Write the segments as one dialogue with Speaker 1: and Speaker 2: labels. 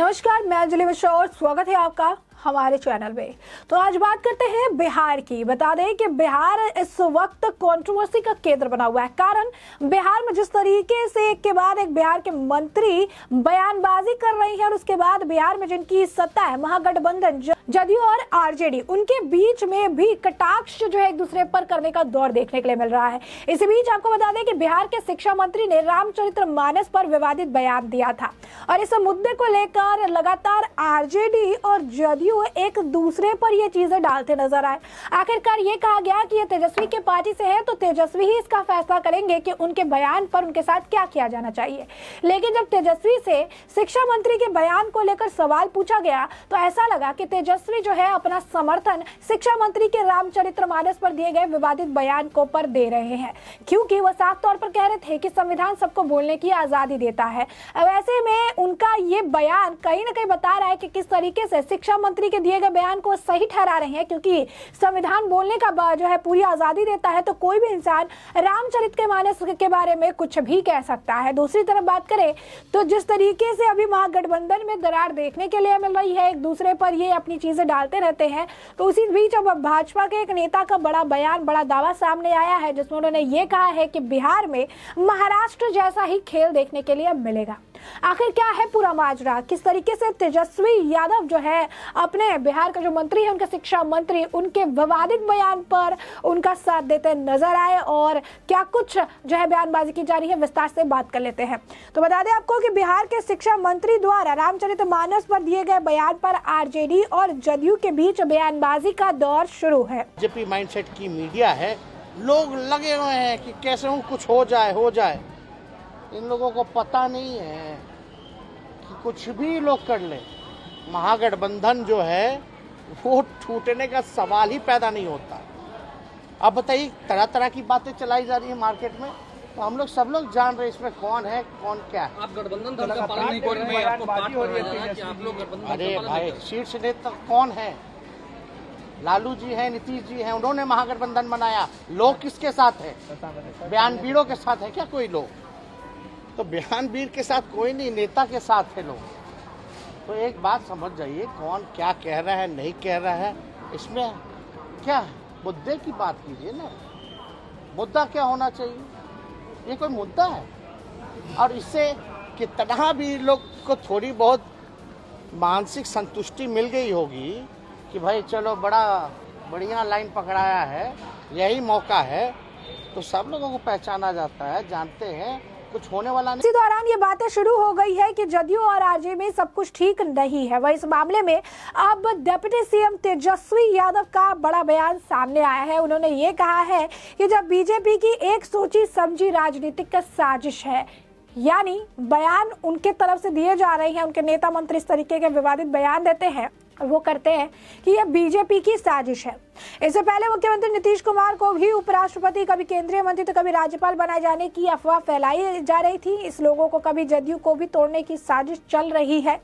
Speaker 1: नमस्कार, मैं अंजलि मिश्रा और स्वागत है आपका हमारे चैनल में। तो आज बात करते हैं बिहार की। बता दें कि बिहार इस वक्त कंट्रोवर्सी का केंद्र बना हुआ है। कारण बिहार में जिस तरीके से एक के बाद एक बिहार के मंत्री बयानबाजी कर रही हैं और उसके बाद बिहार में जिनकी सत्ता है महागठबंधन जदयू और आरजेडी, उनके बीच में भी कटाक्ष जो है एक दूसरे पर करने का दौर देखने के लिए मिल रहा है। इसी बीच आपको बता दें कि बिहार के शिक्षा मंत्री ने रामचरितमानस पर विवादित बयान दिया था और इस मुद्दे को लेकर लगातार आरजेडी और जदयू एक दूसरे पर ये चीजें डालते नजर आए। आखिरकार ये कहा गया कि ये तेजस्वी के पार्टी से है तो तेजस्वी ही इसका फैसला करेंगे कि उनके बयान पर उनके साथ क्या किया जाना चाहिए। लेकिन जब तेजस्वी से शिक्षा मंत्री के बयान को लेकर सवाल पूछा गया तो ऐसा लगा कि तेजस्वी जो है अपना समर्थन शिक्षा मंत्री के रामचरितमानस पर दिए गए विवादित बयान को पर दे रहे हैं, क्योंकि वह साफ तौर पर कह रहे थे कि संविधान सबको बोलने की आजादी देता है। अब ऐसे में उनका ये बयान कहीं ना कहीं बता रहा है कि किस तरीके से शिक्षा मंत्री के दिए गए बयान को सही ठहरा रहे हैं, क्योंकि संविधान बोलने का जो है पूरी आजादी देता है तो कोई भी इंसान रामचरितमानस के बारे में कुछ भी कह सकता है। दूसरी तरफ बात करें तो जिस तरीके से अभी महागठबंधन में दरार देखने के लिए मिल रही है, एक दूसरे पर ये अपनी चीजें डालते रहते हैं, तो उसी बीच अब भाजपा के एक नेता का बड़ा बयान, बड़ा दावा सामने आया है जिसमें उन्होंने ये कहा है कि बिहार में महाराष्ट्र जैसा ही खेल देखने के लिए मिलेगा। आखिर क्या है पूरा माजरा, किस तरीके से तेजस्वी यादव जो है अपने बिहार का जो मंत्री है, उनके शिक्षा मंत्री, उनके विवादित बयान पर उनका साथ देते नजर आए और क्या कुछ जो है बयानबाजी की जा रही है, विस्तार से बात कर लेते हैं। तो बता दें आपको कि बिहार के शिक्षा मंत्री द्वारा रामचरितमानस पर दिए गए बयान पर आरजेडी और जदयू के बीच बयानबाजी का दौर शुरू है।
Speaker 2: बीजेपी माइंडसेट की मीडिया है, लोग लगे हुए हैं कि कैसे कुछ हो जाए। इन लोगों को पता नहीं है कि कुछ भी लोग कर ले, महागठबंधन जो है वो टूटने का सवाल ही पैदा नहीं होता। अब बताइए, तरह तरह की बातें चलाई जा रही है मार्केट में, तो हम लोग सब लोग जान रहे इसमें कौन है कौन क्या है।
Speaker 3: आप गठबंधन धर्म का पालन नहीं कर रहे हैं, आपको काट हो रही है कि आप लोग गठबंधन।
Speaker 2: अरे भाई, शीर्ष नेता कौन है? लालू जी हैं, नीतीश जी हैं, उन्होंने महागठबंधन बनाया। लोग किसके साथ है? बयानवीरों के साथ है क्या कोई लोग? तो बयानवीर के साथ कोई नहीं, नेता के साथ है लोग। तो एक बात समझ जाइए, कौन क्या कह रहा है नहीं कह रहा है, इसमें क्या है? मुद्दे की बात कीजिए ना। मुद्दा क्या होना चाहिए? ये कोई मुद्दा है? और इससे कितना भी लोग को थोड़ी बहुत मानसिक संतुष्टि मिल गई होगी कि भाई चलो बड़ा बढ़िया लाइन पकड़ाया है, यही मौका है, तो सब लोगों को पहचाना जाता है, जानते हैं कुछ होने वाला नहीं।
Speaker 1: इसी दौरान ये बातें शुरू हो गई है कि जदयू और आरजेडी में सब कुछ ठीक नहीं है। वह इस मामले में अब डिप्टी सीएम तेजस्वी यादव का बड़ा बयान सामने आया है। उन्होंने ये कहा है कि जब बीजेपी की एक सोची समझी राजनीतिक साजिश है, यानी बयान उनके तरफ से दिए जा रहे हैं, उनके नेता मंत्री इस तरीके के विवादित बयान देते हैं, वो करते हैं कि यह बीजेपी की साजिश है। इससे पहले मुख्यमंत्री नीतीश कुमार को भी उपराष्ट्रपति, कभी केंद्रीय मंत्री तो कभी राज्यपाल बनाए जाने की अफवाह फैलाई जा रही थी। इस लोगों को कभी जदयू को भी तोड़ने की साजिश चल रही है।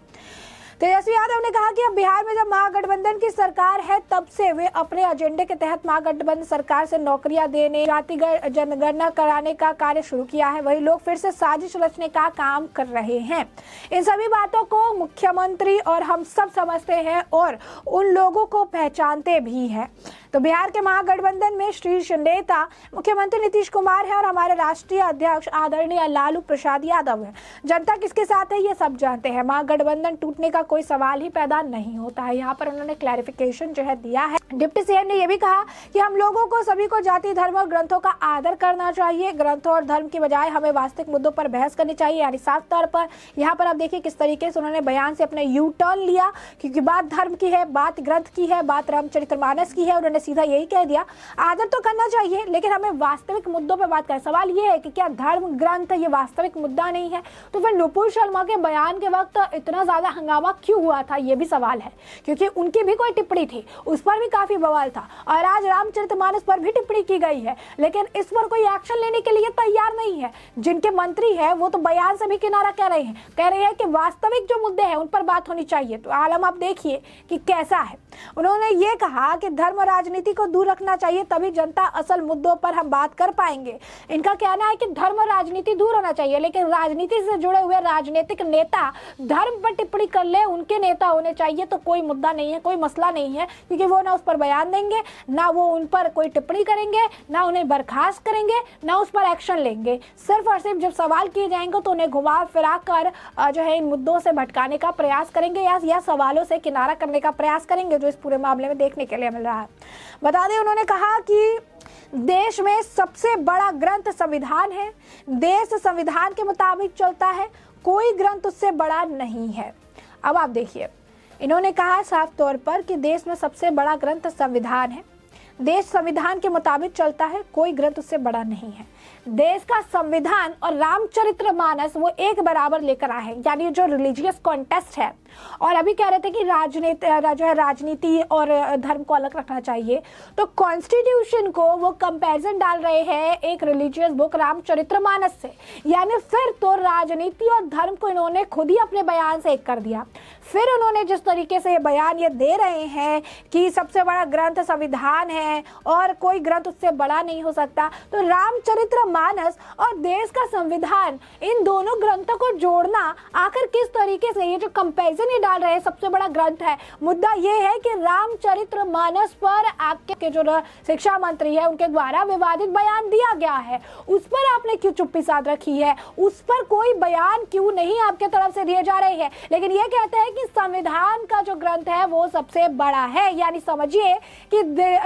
Speaker 1: तेजस्वी यादव ने कहा कि अब बिहार में जब महागठबंधन की सरकार है तब से वे अपने एजेंडे के तहत महागठबंधन सरकार से नौकरियां देने, जातिगत जनगणना कराने का कार्य शुरू किया है। वही लोग फिर से साजिश रचने का काम कर रहे हैं। इन सभी बातों को मुख्यमंत्री और हम सब समझते हैं और उन लोगों को पहचानते भी हैं। तो बिहार के महागठबंधन में शीर्ष नेता मुख्यमंत्री नीतीश कुमार है और हमारे राष्ट्रीय अध्यक्ष आदरणीय लालू प्रसाद यादव है। जनता किसके साथ है ये सब जानते हैं। महागठबंधन टूटने का कोई सवाल ही पैदा नहीं होता है। यहाँ पर उन्होंने क्लैरिफिकेशन जो है दिया है। डिप्टी सीएम ने यह भी कहा कि हम लोगों को सभी को जाति, धर्म और ग्रंथों का आदर करना चाहिए। ग्रंथों और धर्म की बजाय हमें वास्तविक मुद्दों पर बहस करनी चाहिए। यानी साफ तौर पर यहाँ पर आप देखिए किस तरीके से उन्होंने बयान से अपने यू टर्न लिया, क्योंकि बात धर्म की है, बात ग्रंथ की है, बात रामचरितमानस की है। उन्होंने सीधा यही कह दिया, आदर तो करना चाहिए लेकिन हमें वास्तविक मुद्दों पर बात करें। सवाल ये है कि क्या धर्म ग्रंथ ये वास्तविक मुद्दा नहीं है? तो फिर नुपुर शर्मा के बयान के वक्त इतना ज्यादा हंगामा क्यों हुआ था, ये भी सवाल है, क्योंकि उनकी भी कोई टिप्पणी थी, उस पर भी काफी बवाल था और आज रामचरितमानस पर भी टिप्पणी की गई है, लेकिन इस पर कोई एक्शन लेने के लिए तैयार नहीं है। जिनके मंत्री है वो तो बयान से भी किनारा कह रहे हैं कि वास्तविक जो मुद्दे हैं उन पर बात होनी चाहिए। तो आलम आप देखिए कि कैसा है। उन्होंने ये कहा कि धर्म राजनीति को दूर रखना चाहिए, तभी जनता असल मुद्दों पर हम बात कर पाएंगे। इनका कहना है कि धर्म राजनीति दूर होना चाहिए, लेकिन राजनीति से जुड़े हुए राजनीतिक नेता धर्म पर टिप्पणी कर ले, उनके नेता होने चाहिए तो कोई मुद्दा नहीं है, कोई मसला नहीं है, क्योंकि वो ना उस पर बयान देंगे, ना वो उन पर कोई टिप्पणी करेंगे, ना उन्हें बर्खास्त करेंगे, ना उस पर एक्शन लेंगे। सिर्फ और सिर्फ जब सवाल किए जाएंगे तो उन्हें घुमा फिरा कर जो है इन मुद्दों से भटकाने का प्रयास करेंगे या सवालों से किनारा करने का प्रयास करेंगे, जो इस पूरे मामले में देखने के लिए मिल रहा है। बता दें, उन्होंने कहा कि देश में सबसे बड़ा ग्रंथ संविधान है, देश संविधान के मुताबिक चलता है, कोई ग्रंथ उससे बड़ा नहीं है। अब आप देखिए, इन्होंने कहा साफ तौर पर कि देश में सबसे बड़ा ग्रंथ संविधान है, देश संविधान के मुताबिक चलता है, कोई ग्रंथ उससे बड़ा नहीं है। देश का संविधान और रामचरितमानस वो एक बराबर लेकर आए हैं, यानी जो रिलीजियस कॉन्टेस्ट है। और अभी कह रहे थे कि राजनीति और धर्म को अलग रखना चाहिए, तो कॉन्स्टिट्यूशन को वो कंपैरिजन डाल रहे हैं एक रिलीजियस बुक रामचरितमानस से, यानी फिर तो राजनीति और धर्म को इन्होंने खुद ही अपने बयान से एक कर दिया। फिर उन्होंने जिस तरीके से बयान ये दे रहे हैं कि सबसे बड़ा ग्रंथ संविधान है और कोई ग्रंथ उससे बड़ा नहीं हो सकता, तो रामचरितमानस और देश का संविधान, इन दोनों ग्रंथों को जोड़ना आखिर किस तरीके से, ये जो कंपैरिजन ये डाल रहे हैं सबसे बड़ा ग्रंथ है। मुद्दा ये है कि रामचरितमानस पर आपके जो शिक्षा मंत्री है उनके द्वारा विवादित बयान दिया गया है, उस पर आपने क्यों चुप्पी साध रखी है, उस पर कोई बयान क्यों नहीं आपके तरफ से दिए जा रहे हैं। लेकिन ये कहते हैं कि संविधान का जो ग्रंथ है वो सबसे बड़ा है, यानी समझिए कि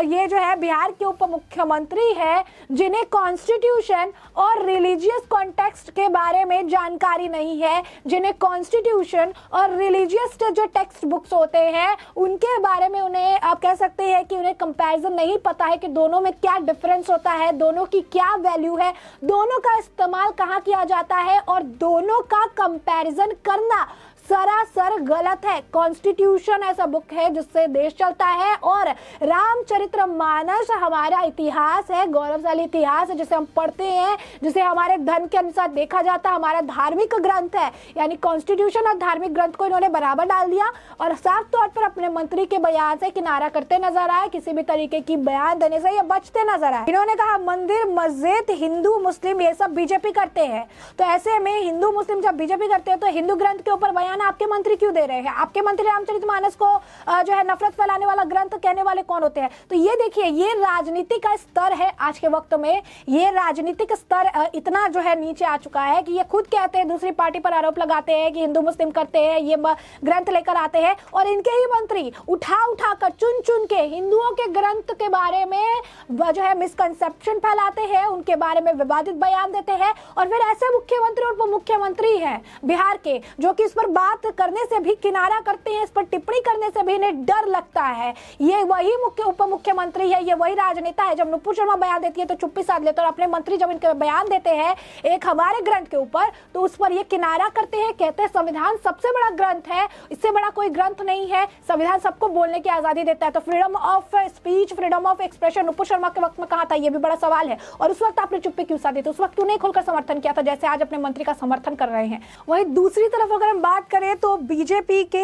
Speaker 1: ये जो है बिहार के उप मुख्यमंत्री है जिन्हें कॉन्स्टिट्यूशन और रिलीजियस कॉन्टेक्स्ट के बारे में जानकारी नहीं है, जिन्हें कॉन्स्टिट्यूशन और रिलीजियस जो टेक्स्ट बुक्स होते हैं उनके बारे में उन्हें आप कह सकते हैं कि उन्हें कंपैरिजन नहीं पता है कि दोनों में क्या डिफरेंस होता है, दोनों की क्या वैल्यू है, दोनों का इस्तेमाल कहाँ किया जाता है, और दोनों का कंपैरिजन करना सरासर गलत है। कॉन्स्टिट्यूशन ऐसा बुक है जिससे देश चलता है और रामचरितमानस हमारा इतिहास है, गौरवशाली इतिहास है जिसे हम पढ़ते हैं, जिसे हमारे धर्म के अनुसार देखा जाता है, हमारा धार्मिक ग्रंथ है। यानी कॉन्स्टिट्यूशन और धार्मिक ग्रंथ को इन्होंने बराबर डाल दिया और साफ तौर पर अपने मंत्री के बयान से किनारा करते नजर आए, किसी भी तरीके की बयान देने से ये बचते नजर आए। इन्होंने कहा मंदिर मस्जिद हिंदू मुस्लिम ये सब बीजेपी करते हैं, तो ऐसे में हिंदू मुस्लिम जब बीजेपी करते हैं तो हिंदू ग्रंथ के ऊपर बयान आपके मंत्री क्यों दे रहे हैं? आपके मंत्री रामचरितमानस को जो है नफरत फैलाने वाला ग्रंथ कहने वाले कौन होते हैं? तो ये देखिए, ये राजनीति का स्तर है आज के वक्त में, ये राजनीतिक स्तर इतना जो है नीचे आ चुका है कि ये खुद कहते हैं, दूसरी पार्टी पर आरोप लगाते हैं कि हिंदू मुस्लिम करते हैं, ये ग्रंथ लेकर आते हैं और इनके ही मंत्री उठा कर चुन के हिंदुओं के ग्रंथ के बारे में जो है मिसकंसेप्शन फैलाते हैं, उनके बारे में विवादित बयान देते हैं। और फिर ऐसे मुख्यमंत्री और उप मुख्यमंत्री हैं बिहार के जो कि इस पर बात करने से भी किनारा करते हैं, इस पर टिप्पणी करने से भी इन्हें डर लगता है। ये वही उप मुख्यमंत्री है, ये वही राजनेता है। जब नुपुर शर्मा बयान देती है तो चुप्पी साध लेते हैं और अपने मंत्री जब इनके बयान देते हैं एक हमारे ग्रंथ के ऊपर तो उस पर ये किनारा करते हैं, कहते हैं संविधान सबसे बड़ा ग्रंथ है, इससे बड़ा कोई ग्रंथ नहीं है, संविधान सबको बोलने की आजादी देता है। तो freedom of speech, freedom of expression Nupur Sharma के वक्त में कहा था, ये भी बड़ा सवाल है। और उस वक्त आपने चुप्पी क्यों साधी? तो उस वक्त क्यों नहीं खुलकर समर्थन किया था जैसे आज अपने मंत्री का समर्थन कर रहे हैं? वही दूसरी तरफ अगर हम बात करें तो बीजेपी के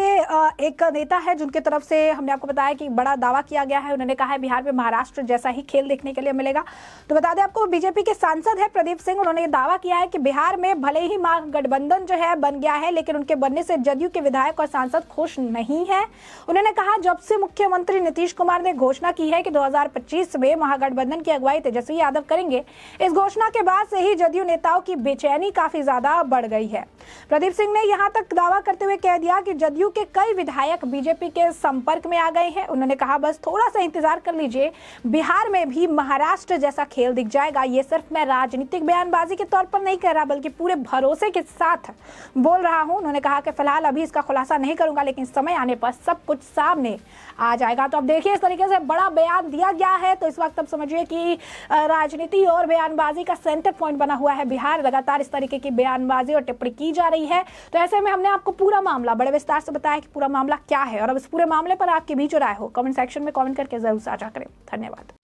Speaker 1: एक नेता है जिनके तरफ से हमने आपको बताया कि बड़ा दावा किया गया है। उन्होंने कहा है बिहार में महाराष्ट्र जैसा ही खेल देखने के लिए मिलेगा। तो बता दें आपको, बीजेपी के सांसद है प्रदीप सिंह, उन्होंने ये दावा किया है कि बिहार में भले ही महागठबंधन जो है बन गया है, लेकिन उनके बनने से जदयू के विधायक और सांसद खुश नहीं है। उन्होंने कहा जब से मुख्यमंत्री नीतीश कुमार ने घोषणा की है कि 2025 में महागठबंधन की अगुवाई तेजस्वी यादव करेंगे, इस घोषणा के बाद से ही जदयू नेताओं की बेचैनी काफी ज्यादा बढ़ गई है। प्रदीप सिंह ने यहां तक दावा करते हुए कह दिया कि जदयू के कई विधायक बीजेपी के संपर्क में आ गए हैं। उन्होंने कहा बस थोड़ा सा इंतजार कर लीजिए, बिहार में भी महाराष्ट्र जैसा खेल दिख जाएगा। ये सिर्फ मैं राजनीतिक बयानबाजी के तौर पर नहीं कह रहा बल्कि पूरे भरोसे के साथ बोल रहा हूं। उन्होंने कहा कि फिलहाल अभी इसका खुलासा नहीं करूंगा, लेकिन समय आने पर सब कुछ सामने आ जाएगा। तो अब देखिए, इस तरीके से बड़ा बयान दिया गया है तो इस वक्त अब समझिए कि राजनीति और बयानबाजी का सेंटर पॉइंट बना हुआ है बिहार। लगातार इस तरीके की बयानबाजी और टिप्पणी की जा रही है। तो ऐसे में हमने आपको आपको पूरा मामला बड़े विस्तार से बताया कि पूरा मामला क्या है, और अब इस पूरे मामले पर आपकी भी जो राय हो कमेंट सेक्शन में कमेंट करके जरूर साझा करें। धन्यवाद।